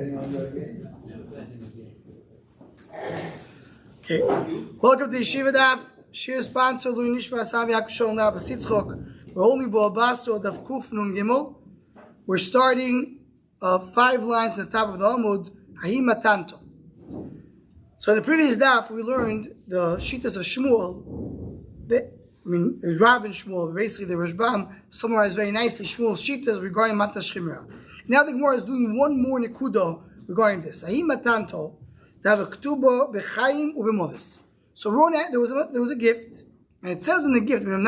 Okay. Welcome to Yeshiva Daf. Shir sponsor Lui Nishma Savi Akshol Na Basitzchok. We're only Basra Daf Kuf Nun Gimel. We're starting 5 lines at the top of the Amud. Hahi Matanto. So in the previous daf we learned the Shittas of Shmuel. It was Rav and Shmuel, but basically the Rashbam summarized very nicely Shmuel's Shittas regarding Matan Shchimra. Now the Gemara is doing one more nekuda regarding this. Hahi Matanto. So there was a gift, and it says in the gift, and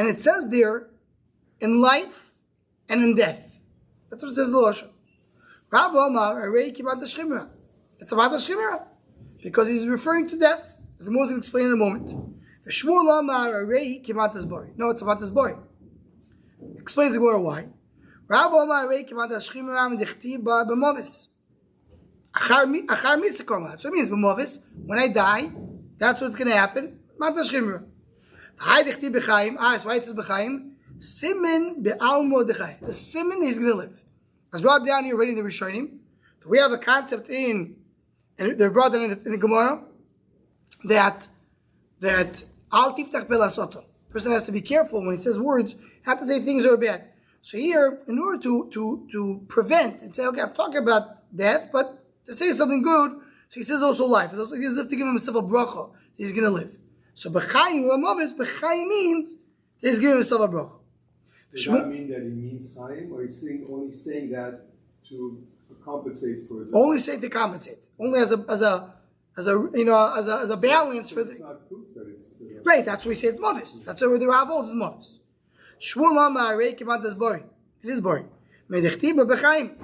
it says there, in life and in death. That's what it says in the Lashon. Rav Omar, it's about the Shchimra, because he's referring to death, as the Moses will explain in a moment. The Shmuel Omar, no, it's about this boy. Explains the Gemara why. Rav Omar, that's what it means. When I die, that's what's going to happen. Why it says b'chaim? Simen be'almo dechai. It's a simen that he's going to live. As brought down here already in the Rishonim, we have a concept and they're brought down in the Gemara that al tiftach belasoton. Person has to be careful when he says words, have to say things that are bad. So here, in order to prevent and say, okay, I'm talking about death, but to say something good, so he says also life. It's also as if to give himself a bracha. He's going to live. So b'chaim, b'chaim means that he's giving himself a bracha. Does that mean that he means chaim, or he's only saying that to compensate for the... Only say to compensate. Only as a balance for the... It's not proof that it's... Right, that's why we say it's mavis. That's why the Rav holds is mavis. Shmuel Amar Rei Kimat is boring. It is boring. Medechtiba b'chaim.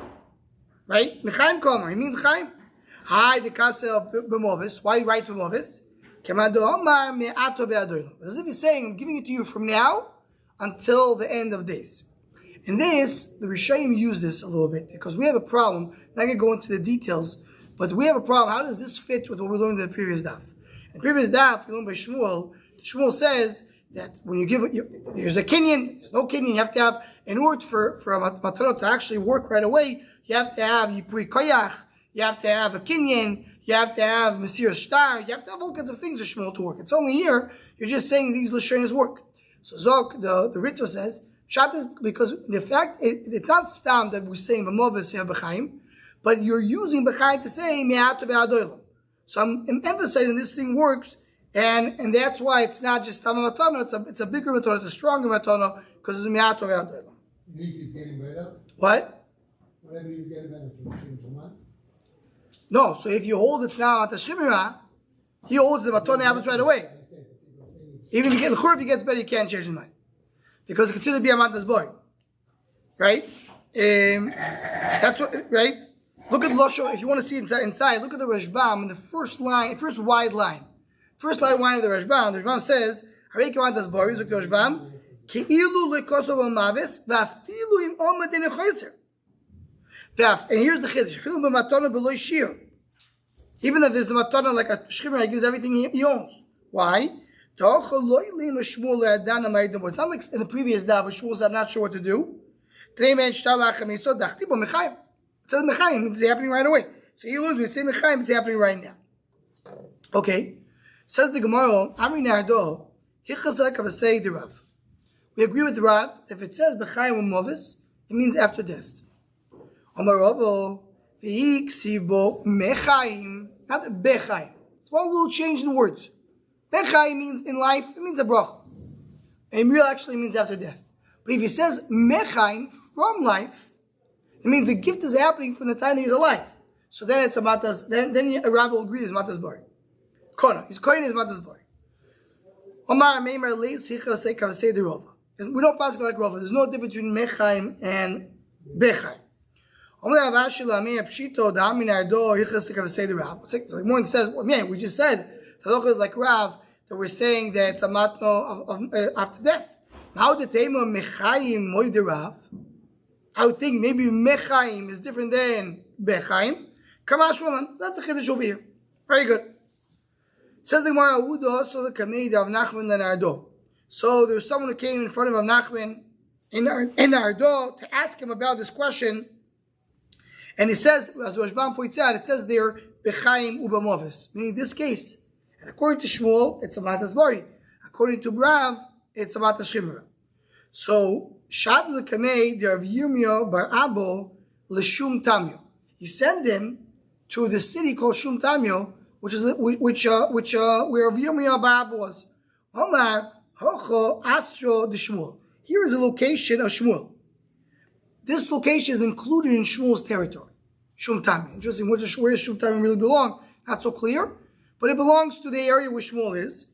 Right? Mechaim Komer. He means Chaim. Hi, the Kasa of B'movis. Why he writes B'movis? Kamado Omar Me'ato Be'adoyno. As if he's saying, I'm giving it to you from now until the end of days. In this, the Rishonim use this a little bit because we have a problem. I'm not going to go into the details, but we have a problem. How does this fit with what we learned in the previous daf? In the previous daf, we learned by Shmuel. Shmuel says that when you give it, there's a kinyan, there's no kinyan, you have to have, in order for a matanot to actually work right away, you have to have Yipui Koyach, you have to have a Kinyan, you have to have Mesir Shtar, you have to have all kinds of things for Shmuel to work. It's only here, you're just saying these Lashonis work. So Zok, the Ritva says, Pshat is because the fact, it's not stam that we're saying B'movis, you have B'chaim, but you're using B'chaim to say Me'ato Ve'adoylam. So I'm emphasizing this thing works, and that's why it's not just Tama Matana, it's a bigger Matana, it's a stronger Matana, because it's Me'ato Ve'adoylam. You think he's getting better? What? Whatever he's getting better from. No, so if you hold it now at the Shchimira, he holds the Matana happens right away. Even if he gets better, he can't change his mind. Because it's considered to be a Matas boy. Right? That's what, right? Look at Losho, if you want to see inside, look at the Rashbam in the first wide line. First line of the Rashbam says, Harei Matas boy, look at the Rashbam, Ke'ilu lekosov al-mavis, v'aftilu im omad in a and here's the chiddush. Even though there's the matana like a shchimra, he gives everything he owns. Why? It's not like in the previous daf, Shmuel said, I'm not sure what to do. It says mechayim, it's happening right away. So you lose, we say mechayim, it's happening right now. Okay. Says the Gemara, Amri Nardo, Hichazak Avasei de Rav. We agree with Rav, if it says b'chayim u'movis, it means after death. Amarovo, v'iksibo mechayim, not bechayim. It's one little change in words. Bechayim means in life, it means a bracha. And real actually means after death. But if he says mechayim, from life, it means the gift is happening from the time that he's alive. So then it's a matas, then a rabbi will agree it's matas bari. Kona, his kohen is matas bari. Omar meimer leis hicha say kavasei de rova. We don't pass it like rova. There's no difference between mechayim and bechayim. So the morning says, well, man, we just said the halacha is like Rav that we're saying that it's a matno of after death. How the tema mechayim moide Rav? I would think maybe mechayim is different than bechayim. Kamash Roman, that's a chiddush over here. Very good. Says the Gemara, Udo so the kamei of Nachman and Ardo. So there was someone who came in front of Nachman in Ardo to ask him about this question. And it says, as Rashbam points out, it says there, Bechaim Ubamovis. Meaning in this case, and according to Shmuel, it's a Matas Bari. According to Brav, it's a Matas Shimra. So, Shad Lekamei, the Rav Yirmiyah Bar Abo, L'Shum Tamyo. He sent him to the city called Shum Tamyo, where Rav Yirmiyah Bar Abo was. Omar, Hocho Astro de Shmuel. Here is a location of Shmuel. This location is included in Shmuel's territory. Shum Tamyo. Interesting, where does Shum Tamyo really belong? Not so clear. But it belongs to the area where Shmuel is.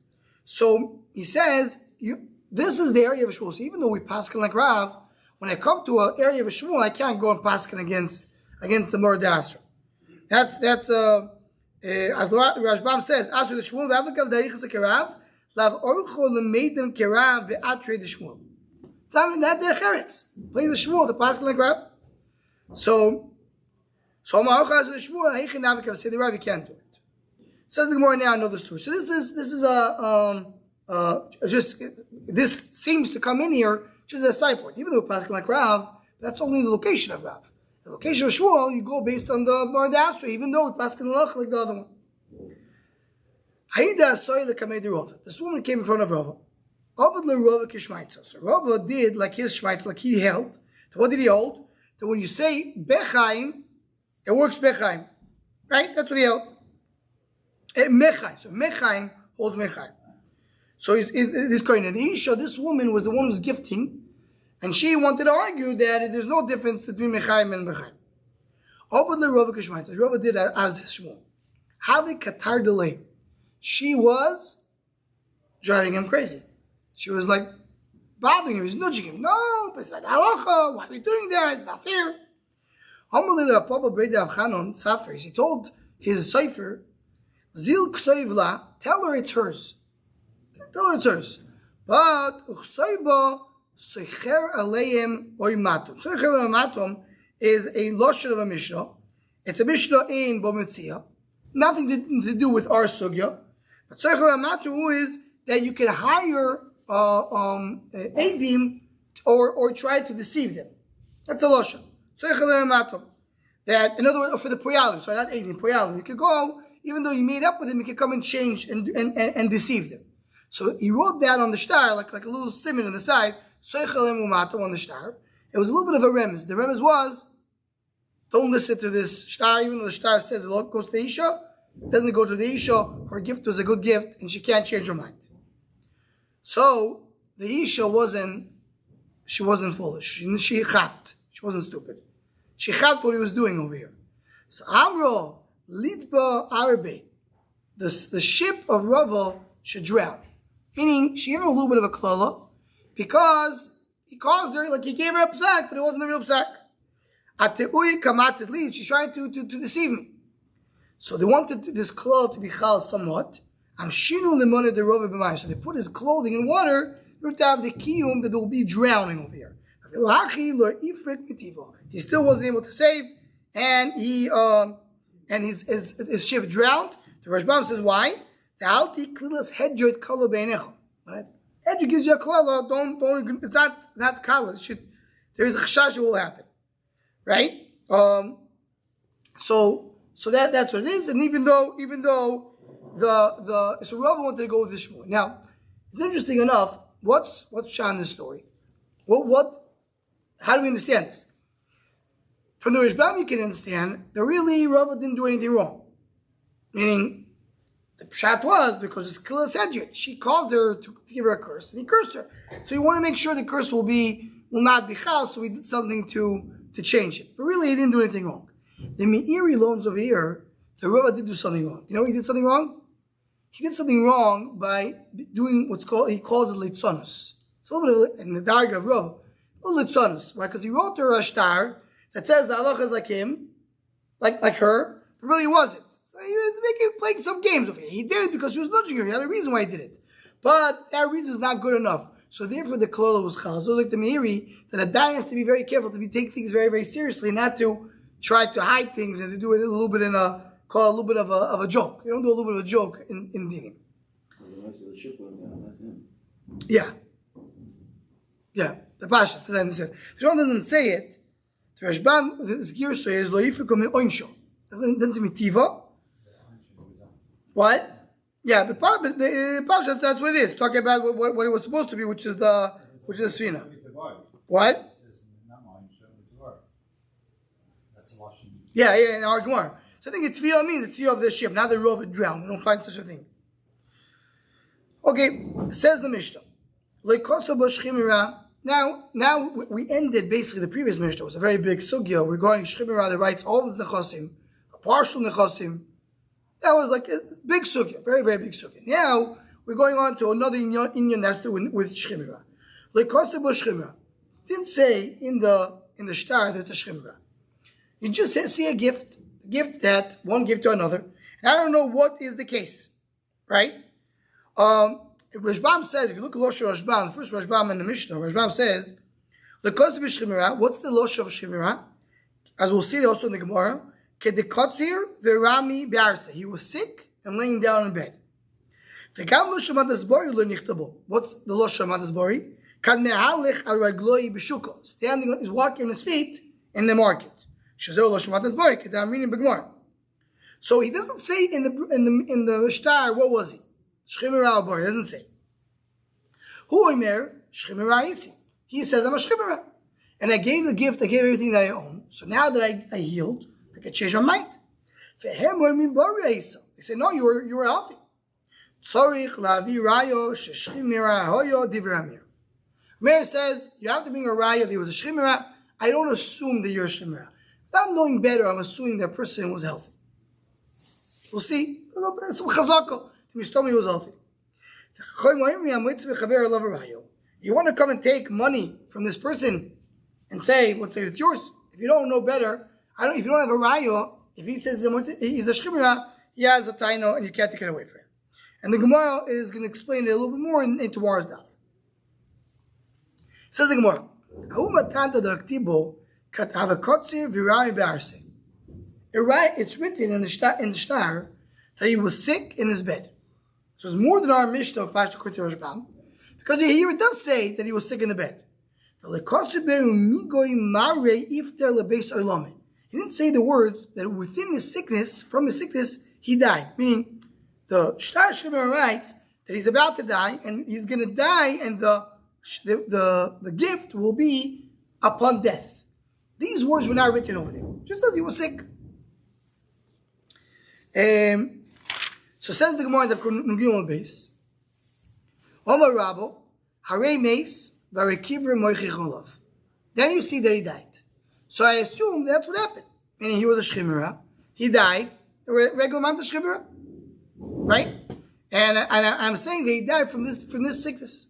So he says, this is the area of Shmuel. So even though we paskin like Rav, when I come to an area of Shmuel, I can't go and paskin against the Mord Asra. That's as Rashbam says, Asra the Shmuel, Ravlikav Darichas Kerav, Lav Orcho Lemedim Kerav Ve'atre the Shmuel. It's not their cheretz. Plays the Shmuel, the paskin like Rav. So Ma'ocha Asra the Shmuel, Heichin Ravlikav say the Rav, you can't do it. Says the Gemara now another story. So this is this seems to come in here just as a side point. Even though Pascal like Rav, that's only the location of Rav. The location of Shmuel, you go based on the Mord Asra, even though Pascal like the other one. This woman came in front of Rava. So Rava did like his shmaitz, like he held. So what did he hold? That when you say Bechaim, it works Bechaim. Right? That's what he held. Mechaim. So Mechaim holds Mechaim. So this going in the Isha, this woman was the one who was gifting, and she wanted to argue that there's no difference between Mechaim and Mechaim. Rava did as Shmuel. Havi Katar delay. She was driving him crazy. She was like bothering him, he was nudging him. No, but it's like halacha, why are we doing that? It's not fair. He told his cipher, Zil Ksoivla, tell her it's hers. Tell her it's hers. But Uchsoiba Soicher Aleim Oimatum. Soicher Oimatum is a lashon of a Mishnah. It's a Mishnah in Bometzia. Nothing to do with our sugya. But Soicher Oimatum is that you can hire Eidim or try to deceive them. That's a lashon. Soicher Oimatum. That, in other words, for the Poyalim, sorry, not Eidim, Poyalim, you could go. Even though you made up with him, he could come and change and deceive them. So he wrote that on the star, like a little simon on the side, on the star. It was a little bit of a remez. The remez was, don't listen to this star, even though the star says it goes to the Isha, it doesn't go to the Isha. Her gift was a good gift, and she can't change her mind. So the Isha wasn't foolish. She chapped. She wasn't stupid. She chapped what he was doing over here. So Amro, Lidba Arabe, the ship of Rava should drown. Meaning, she gave him a little bit of a klala, because he caused her, like he gave her a psak, but it wasn't a real psak. Ateui kamatet li, she's trying to deceive me. So they wanted this klala to be chal somewhat. Amshinu limone de Rava b'mayim. So they put his clothing in water, to have the kiyum that there will be drowning over here. He still wasn't able to save, and his ship drowned. The Rashbam says, why? The alti klilas hedjot kala beinechem. Right? Hedjot gives you a klala. Don't. It's not kala. There is a chashash that will happen, right? So that's what it is. And even though so Rava wanted to go with Shmuel. Now it's interesting enough. What's Shah in this story? How do we understand this? From the Rishbam, you can understand that really Rava didn't do anything wrong. Meaning, the pshat was because it's Kila Sedjit. She caused her to give her a curse, and he cursed her. So you want to make sure the curse will not be chal, so he did something to change it. But really, he didn't do anything wrong. The Meiri loans over here, the Rava did do something wrong. You know he did something wrong? He did something wrong by doing he calls it litzonus. It's a little bit in the darga of Rava, a little litzonus. Why? Because he wrote her a shtar that says the halacha is like him, like her, but really wasn't. So he was playing some games over here. He did it because she was nudging her. He had a reason why he did it. But that reason is not good enough. So therefore the klala was chal. So like the Meiri, that a dayan has to be very careful, to take things very, very seriously, not to try to hide things and to do it a little bit call it a little bit of a joke. You don't do a little bit of a joke in dinim. Yeah. The Pashas, as I understand. The Shmuel doesn't say it. The Rashban, the Girsa is lo yifiku mi oinsho. Doesn't say mitiva. What? Yeah, but the Pasha, that's what it is. Talking about what it was supposed to be, which is the Sfina. What? Yeah, in our Gemara. So I think it's Tviyah means the Tviyah of the ship, not the row of it drowned. We don't find such a thing. Okay, says the Mishnah. Now we ended basically the previous Mishnah. It was a very big sugya regarding Shchimira that writes all the Nechasim, a partial Nechasim. That was like a big sugya, very, very big sugya. Now we're going on to another inyan that's to do with Shchimira. Shchimira. Didn't say in the shtar that the Shchimira. You just see a gift that one gift to another. And I don't know what is the case, right? Rashbam says, if you look at Losh Rashbam, the first Rashbam in the Mishnah, Rashbam says, what's the Losh of Shchimira? As we'll see also in the Gemara, Kedikotzir v'rami b'arse. He was sick and laying down in bed. What's the Losh Shamadasbori? Kad me'halech al ragloi b'shuko. Standing, he's walking on his feet in the market. So he doesn't say in the shtar what was he? Shchimira or bori. He doesn't say. Hu omer shchimira isi. He says I'm a shchimira, and I gave the gift. I gave everything that I own. So now that I healed, I can change my mind. They say no, you were healthy. Meir says you have to bring a raya. There was a shchimira. I don't assume that you're a shchimira. Without knowing better, I'm assuming that person was healthy. We'll see. Some chazaka. He told me he was healthy. You want to come and take money from this person and say, let's say it's yours. If you don't know better, if you don't have a raya, if he says he's a shchimira, he has a taino and you can't take it away from him. And the Gemara is going to explain it a little bit more in tomorrow's daf. Says the Gemara, it's written in the shtar that he was sick in his bed. So it's more than our Mishnah of Pasha Kurti Rashbam, because here it does say that he was sick in the bed. He didn't say the words that within his sickness, from his sickness, he died. Meaning, the Shtar Shemar writes that he's about to die, and he's going to die, and the gift will be upon death. These words were not written over there. Just as he was sick. So says the Gemara that Nugim base. Omar Rabbo, Hare Mace, Varekivre Moichich Olav. Then you see that he died. So I assume that's what happened. Meaning he was a shchimera. He died. A regular amount of shchimera. Right? And I'm saying that he died from this sickness.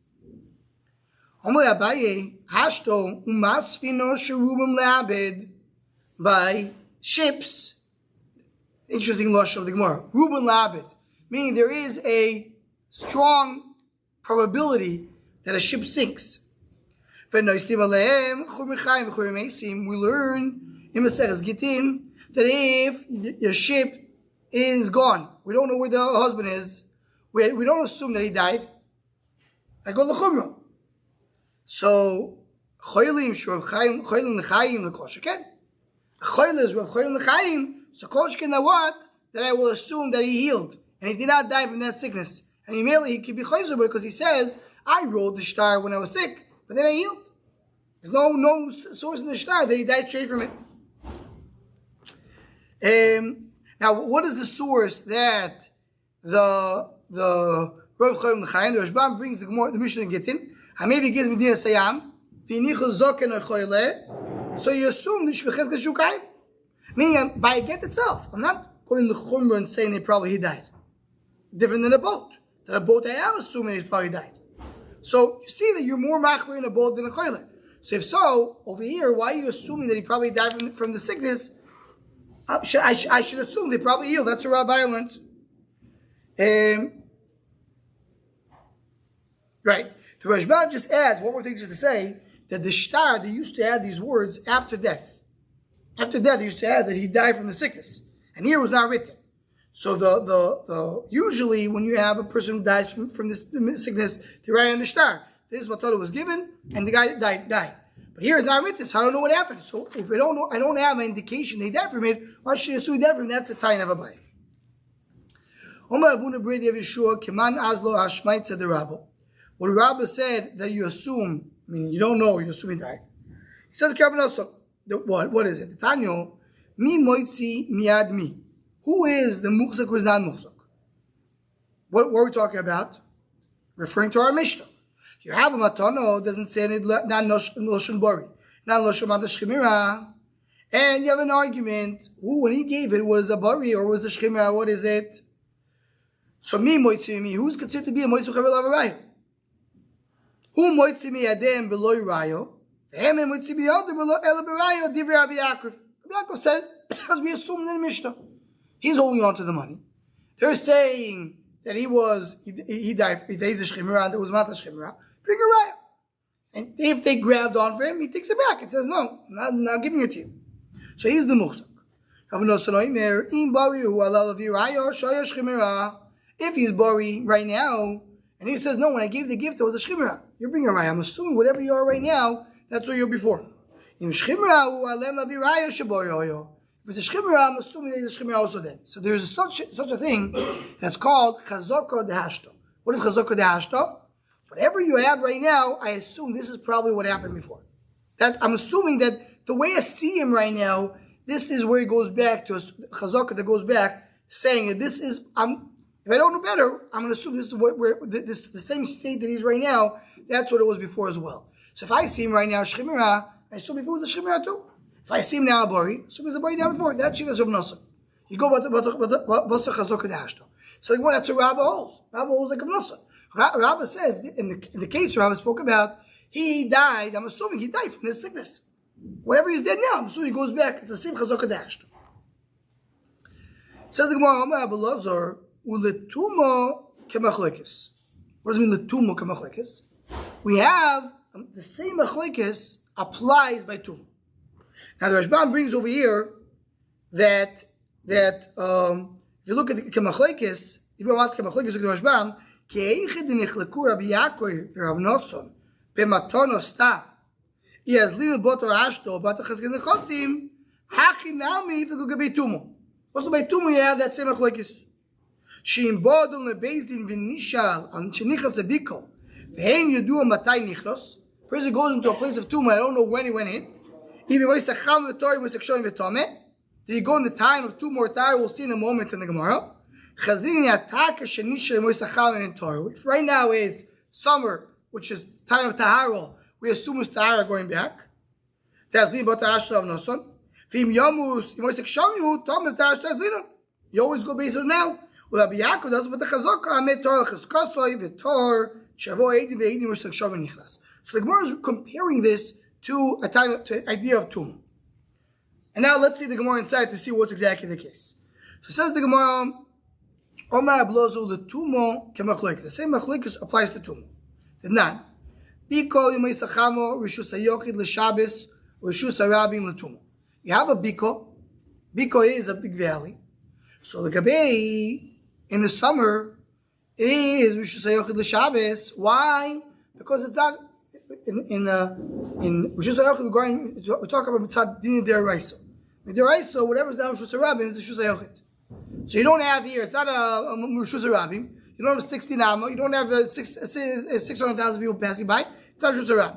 By ships. Interesting lush of the Gemara. Ruben Labid. Meaning there is a strong probability that a ship sinks. We learn in Maseches Gittin that if the ship is gone, we don't know where the husband is, we don't assume that he died. I go l'chumra. So choylim shurav chayim l'chayim l'kosheken. Choyl is rav chayim l'chayim. So koshken that what? That I will assume that he healed and he did not die from that sickness. And immediately he could be chayzer because he says, I rolled the shtar when I was sick, but then I healed. There's no source in the shtar that he died straight from it. Now, what is the source that the Rav Chaim L'chaim, the Rashbam brings the Mishnah in Gittin? Maybe gives Medina Sayam. So you assume that Shmechaz Gashukayim, meaning by a get itself. I'm not going to Chumrah and saying that probably he died. Different than a boat. That a boat I am assuming he's probably died. So you see that you're more machmer in a boat than a choyle. So if so, over here, why are you assuming that he probably died from the sickness? I should assume they probably healed. That's what Rabbi learned. Right. The Rashbam just adds one more thing just to say that the shtar, they used to add these words after death. After death, they used to add that he died from the sickness. And here it was not written. So the usually when you have a person who dies from this sickness, they write on the shtar. This is what Torah was given, and the guy died. But But here it's not written, so I don't know what happened. So if I don't know, I don't have an indication they died from it, why should I assume he died from it? That's a time of a bay. What the Rabbi said that you assume, meaning you don't know, you assume he died. He says, what is it? Tanyo, mi moitzi miad mi. Who is the muhzak, who is not muhzak? What were we talking about? Referring to our Mishnah. You have a matano, doesn't say it, not Loshen Bori, not Loshen Mata Shchimira. And you have an argument, who, when he gave it, was a Bori or was the Shchimira? What is it? So mi moitzi mi, who's considered to be a moitzu chavel avarayo? Who moitzi mi adem beloy rayo? Hem moitzi mi yodem beloy ela berayo divrei Rabbi Yaakov. Rabbi Yaakov says, as we assumed in the Mishnah, he's holding on to the money. They're saying that he died, he's a shchimera, and there was not a shchimera. Bring a raya. And if they grabbed on for him, he takes it back and says, no, I'm not giving it to you. So he's the muhzak. If he's bori right now, and he says, no, when I gave the gift, it was a shchimera. You bring a raya. I'm assuming whatever you are right now, that's what you're before. If it's a shchimera, I'm assuming there's a shchimera also then. So there's such a thing that's called chazaka dehashta. What is chazaka dehashta? Whatever you have right now, I assume this is probably what happened before. I'm assuming that the way I see him right now, this is where he goes back to a chazaka that goes back, saying that this is, if I don't know better, I'm going to assume this is the same state that he's right now, that's what it was before as well. So if I see him right now, shchimera, I assume before it was a shchimera too. If I see him now a bori, so he's a bori now before. That's Shitas Rav Nosson. You go about Basra Chazok Dashto. So that's what Rabbi holds. Rabbi holds like Rav Nosson. Rabbi says in the case Rabbi spoke about, he died. I'm assuming he died from this sickness. Whatever he's dead now, I'm assuming he goes back. It's the same Chazok Dashto. Says the Gemara, Amar Abba Lazar, uletumo kemachlekes. What does it mean letumo kemachlekes? We have the same machlekes applies by tumah. Now the Rashbam brings over here that if you look at the Kemachlekes, if you want Kemachlekes, look at the Rashbam, Ke'eichid nichleku Rabbi Yaakov v'Rav Nosson b'matono sta iazlim boto ashto bato chesken nechosim hachi nami v'gu gabi tumo. Also by tumo you have that same Machlekes. She'im bodom lebezdin v'nishal an shenichas ebiko v'hein yudua matai nichlos. Person goes into a place of tumo, I don't know when he went in. Did he go in the time of 2 more time? We'll see in a moment in the Gemara. If right now is summer, which is time of Tahara, we assume it's Tahara going back. You always go based on now. So the Gemara is comparing this to idea of tumah. And now let's see the Gemara inside to see what's exactly the case. So says the Gemara, Omar Ablozu the tumah kemachlekes. The same machlekes applies to tumah. The nan. Biko yomei sachamo rishus hayochid l'shabes rishus harabim l'tumah. You have a biko. Biko is a big valley. So the gabei in the summer it is rishus hayochid l'shabes. Why? Because it's not. In Rishus HaYochid we're talking about Mitzad Din Deraisa. Deraisa, whatever's down Rishus HaRabim is Rishus HaYochid. So you don't have here, it's not a Rishus HaRabim. You don't have 60 Nama, you don't have 600,000 people passing by. It's not Rishus HaRabim.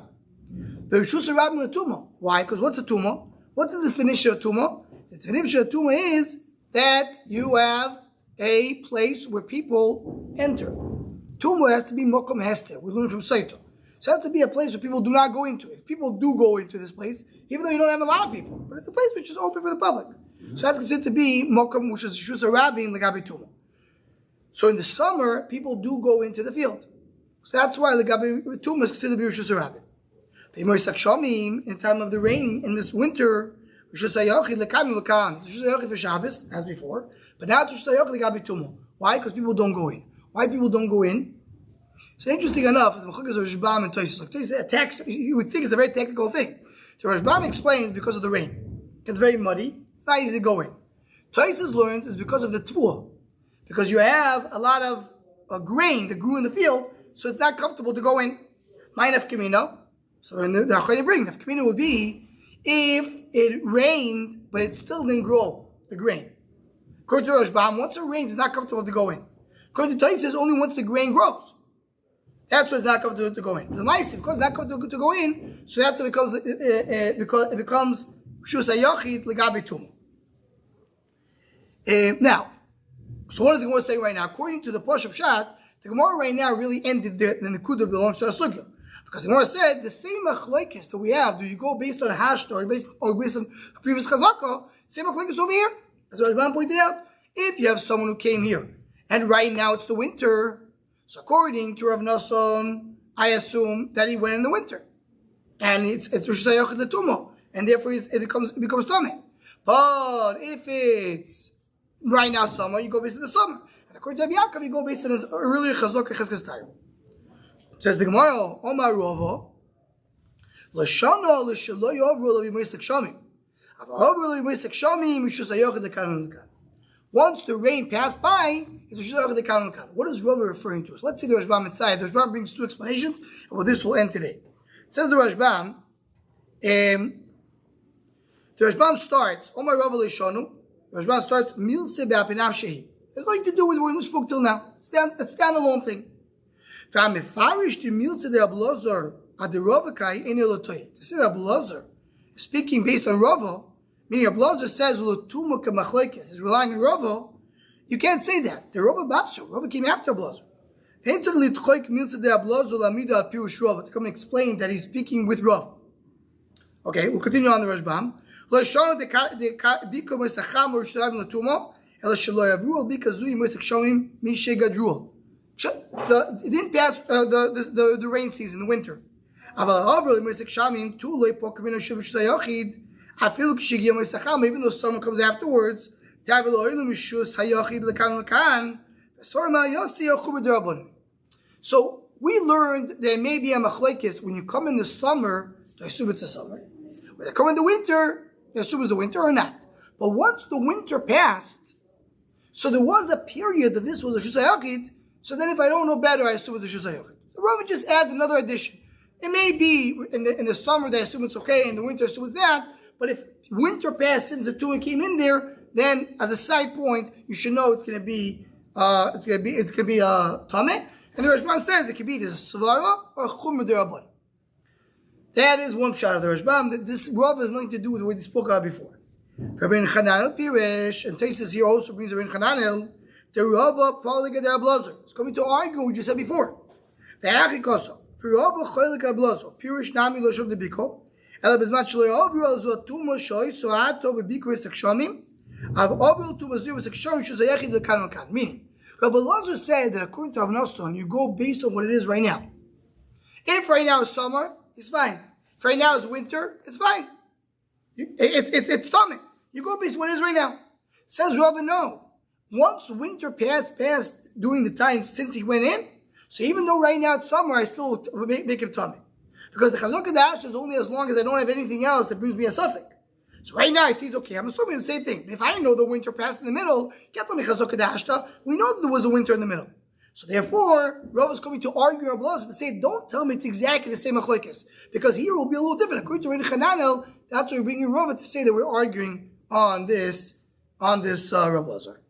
The Rishus HaRabim is a tumah. Why? Because what's a tumah? What's the definition of tumah? The definition of tumah is that you have a place where people enter. Tumah has to be Mokom Hester. We learn from Saito. So it has to be a place where people do not go into. If people do go into this place, even though you don't have a lot of people, but it's a place which is open for the public. So that's considered to be Mokum, which is Shus HaRabim, Legabi Tumah. So in the summer, people do go into the field. So that's why Legabi Tumah is considered to be Shus HaRabim. In time of the rain, in this winter, Shus HaYochid Lekam Lekam. Shus HaYochid for Shabbos, as before. But now it's Shus HaYochid Legabi Tumah. Why? Because people don't go in. Why people don't go in? So interesting enough, as Mechukes Rashbam and Tosis, like Tosis attacks, you would think it's a very technical thing. So Rashbam explains because of the rain. It's very muddy. It's not easy to go in. Tosis learns is because of the tfuah. Because you have a lot of grain that grew in the field, so it's not comfortable to go in. Ma'inaf Kamino. So in the Achronim bring, the Kamina would be if it rained, but it still didn't grow the grain. According to Rashbam, once it rains, it's not comfortable to go in. According to Tais, it says only once the grain grows. That's when it's not comfortable to go in. The mice, because it's not comfortable to go in, so that's what it becomes Shus HaYachid Legabi Tumah. Now, so what is the Gemara saying right now? According to the Posh of Shat, the Gemara right now really ended the Nekuda belongs to a Sugya. Because the Gemara said, the same Achloikis that we have, do you go based on Hashta or based on previous Chazaka, same Achloikis over here? As Rashbam pointed out, if you have someone who came here, and right now it's the winter, so according to Rav Nasson, I assume that he went in the winter. And it's Rosh Hashanah L'Tumah, and therefore it becomes Tomei. But if it's right now summer, you go based on the summer. And according to Rabbi Yaakov, you go based on his earlier Chazok Cheskes Tarim. Says the Gemara, Omar Rova, L'shana l'shelo yovru l'vi meisek shamim. Avavru l'vi meisek shamim, Mishus HaYochid L'kan L'kan. Once the rain passed by, it's Mishus HaYochid L'kan L'kan. What is Rova referring to? So let's see the Rashbam inside. The Rashbam brings two explanations, and well, this will end today. It says the Rashbam, starts, Omar Rova l'shanu, the Rashbam starts, Milse be'apinav shehi. There's nothing to do with what we spoke till now. It's a standalone thing. Fa'amefarish to Milse de Ablazar ad the Rovakai in Elotoyet. This is Ablazar speaking based on Rava, meaning Ablazar says L'tuma k'machloikis is relying on Rava. You can't say that. The Rava Basra. Rava came after Ablazar. To come and explain that he's speaking with Rava. Okay, we'll continue on the Rashbam. It didn't pass the rain season, the winter. Even though summer comes afterwards, so we learned there may be a machlekes when you come in the summer, I assume it's the summer. When you come in the winter, I assume it's the winter or not. But once the winter passed, so there was a period that this was a Shus HaYachid, so then if I don't know better, I assume it's a Shus HaYachid. The Rava just adds another addition. It may be in the summer they assume it's okay, in the winter assume it's that, but if winter passed since the two came in there, then as a side point, you should know it's going to be tameh. And the Rashbam says it could be either a svara or a chumra derabban. That is one shot of the Rashbam. That this Rav has nothing to do with what we spoke about before. Rabbi Chananel Pirish, and Taisus here also brings Rabbi Chananel, the Rava probably get their blazer. It's coming to argue what you said before. The Achikosov, for Rava Cholik Ablazo, Pirish Nami Loshav the Biko, Ela Bezmat Shaloi Avru Azotuma Shoi Soato Bebiko Sekshamim, Av Avru Tumazir Sekshamim Shuzayachid the Kanokan. Meaning, Rabbi Lazar said that according to Avnason, you go based on what it is right now. If right now is summer, it's fine. If right now is winter, it's fine. It's stomach. You go based on what it is right now. Says Rava, no. Once winter passed during the time since he went in, so even though right now it's summer, I still make him tummy. Because the Chazok Dash is only as long as I don't have anything else that brings me a suffix. So right now I see it's okay. I'm assuming the same thing. But if I know the winter passed in the middle, we know that there was a winter in the middle. So therefore, Rav is coming to argue our blows to say, don't tell me it's exactly the same machlekes. Because here will be a little different. According to Rabbi Chananel, that's why we're bringing Rav to say that we're arguing on this Rav Lazar.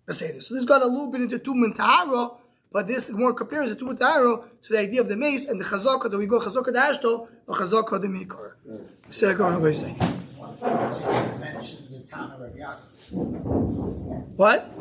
Let's say this. So this got a little bit into Tum and Tahara, but this more compares the Tum and Tahara to the idea of the mace and the Chazaka that we go Chazaka the Ashto or Chazaka the Mikor. Say, go on, what say. Mentioned the town of Rabbi Yaakov. What?